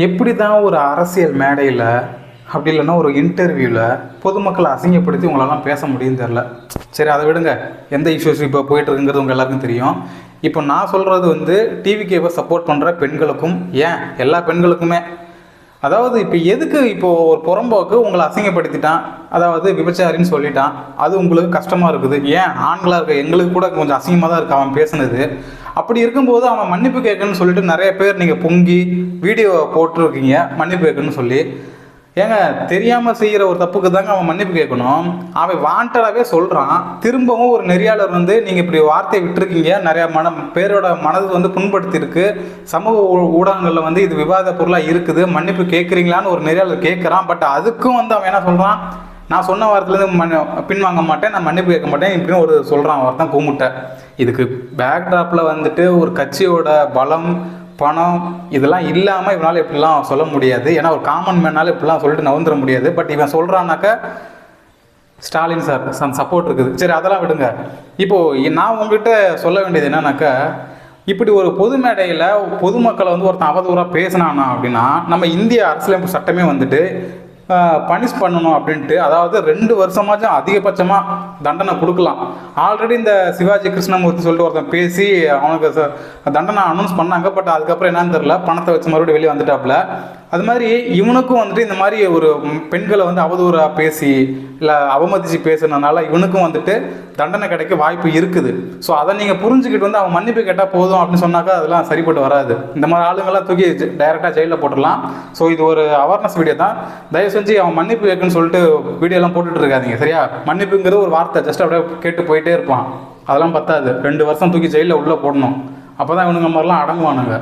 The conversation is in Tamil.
எப்படி தான் ஒரு அரசியல் மேடையில் அப்படி இல்லைன்னா ஒரு இன்டர்வியூவில் பொதுமக்களை அசிங்கப்படுத்தி உங்களெல்லாம் பேச முடியும்னு தெரில. சரி, அதை விடுங்க. எந்த இஷ்யூஸ் இப்போ போயிட்டுருக்குங்கிறது உங்கள் எல்லாருக்கும் தெரியும். இப்போ நான் சொல்கிறது வந்து டிவிகேவை சப்போர்ட் பண்ணுற பெண்களுக்கும், ஏன் எல்லா பெண்களுக்குமே. அதாவது இப்போ எதுக்கு இப்போது ஒரு புறம்போக்கு உங்களை அசிங்கப்படுத்திட்டான், அதாவது விபச்சாரின்னு சொல்லிட்டான், அது உங்களுக்கு கஷ்டமாக இருக்குது. ஏன் ஆண்களாக இருக்க எங்களுக்கு கூட கொஞ்சம் அசிங்கமாக தான் இருக்குது அவன் பேசுனது. அப்படி இருக்கும்போது அவன் மன்னிப்பு கேட்கணும்னு சொல்லிட்டு நிறைய பேர் நீங்கள் பொங்கி வீடியோ போட்டிருக்கீங்க மன்னிப்பு கேட்கணும்னு சொல்லி. ஏங்க, தெரியாமல் செய்கிற ஒரு தப்புக்கு தாங்க அவன் மன்னிப்பு கேட்கணும். அவன் வாண்டடாகவே சொல்கிறான். திரும்பவும் ஒரு நெறியாளர் வந்து நீங்கள் இப்படி வார்த்தையை விட்டுருக்கீங்க, நிறையா பேரோட மனது வந்து புண்படுத்தியிருக்கு, சமூக ஊடகங்களில் வந்து இது விவாத பொருளாக இருக்குது, மன்னிப்பு கேட்குறீங்களான்னு ஒரு நெறியாளர் கேட்குறான். பட் அதுக்கும் வந்து அவன் என்ன சொல்கிறான், நான் சொன்ன வாரத்துலேருந்து பின்வாங்க மாட்டேன், நான் மன்னிப்பு கேட்க மாட்டேன் இப்படின்னு ஒரு சொல்கிறான். அவர் தான் கூமுட்டை. இதுக்கு பேக்ட்ராப்பில் வந்துட்டு ஒரு கட்சியோட பலம், பணம் இதெல்லாம் இல்லாமல் இவனால் இப்படிலாம் சொல்ல முடியாது. ஏன்னா ஒரு காமன் மேனால் இப்படிலாம் சொல்லிட்டு நவுந்துட முடியாது. பட் இவன் சொல்கிறான்னாக்கா ஸ்டாலின் சார் சப்போர்ட் இருக்குது. சரி, அதெல்லாம் விடுங்க. இப்போது நான் உங்ககிட்ட சொல்ல வேண்டியது என்னன்னாக்கா, இப்படி ஒரு பொது மேடையில் பொதுமக்களை வந்து ஒருத்தன் அவதூறாக பேசினானா அப்படின்னா நம்ம இந்திய அரசியலமைப்பு சட்டமே வந்துட்டு பனிஷ் பண்ணணும் அப்படின்ட்டு, அதாவது 2 வருஷமாச்சும் அதிகபட்சமாக தண்டனை கொடுக்கலாம். ஆல்ரெடி இந்த சிவாஜி கிருஷ்ணமூர்த்தி சொல்லிட்டு ஒருத்தன் பேசி அவனுக்கு தண்டனை அனௌன்ஸ் பண்ணாங்க. பட் அதுக்கப்புறம் என்னன்னு தெரில, பணத்தை வச்சு மறுபடியும் வெளியே வந்துட்டாப்புல. அது மாதிரி இவனுக்கும் வந்துட்டு இந்த மாதிரி ஒரு பெண்களை வந்து அவதூறாக பேசி இல்லை அவமதித்து பேசுனதுனால இவனுக்கும் வந்துட்டு தண்டனை கிடைக்க வாய்ப்பு இருக்குது. ஸோ அதை நீங்கள் புரிஞ்சுக்கிட்டு வந்து அவன் மன்னிப்பு கேட்டால் போதும் அப்படின்னு சொன்னாக்கா அதெல்லாம் சரிப்பட்டு வராது. இந்த மாதிரி ஆளுங்கள்லாம் தூக்கி டைரெக்டாக ஜெயிலில் போட்டுடலாம். ஸோ இது ஒரு அவேர்னஸ் வீடியோ தான். தயவு செஞ்சு அவன் மன்னிப்பு கேட்குன்னு சொல்லிட்டு வீடியோலாம் போட்டுட்டு இருக்காதிங்க, சரியா? மன்னிப்புங்கிறது ஒரு வார்த்தை, ஜஸ்ட் அப்படியே கேட்டு போயிட்டே இருப்பான். அதெல்லாம் பத்தாது, 2 வருஷம் தூக்கி ஜெயிலில் உள்ளே போடணும். அப்போ தான் இவனுங்க மாதிரிலாம் அடங்குவானுங்க.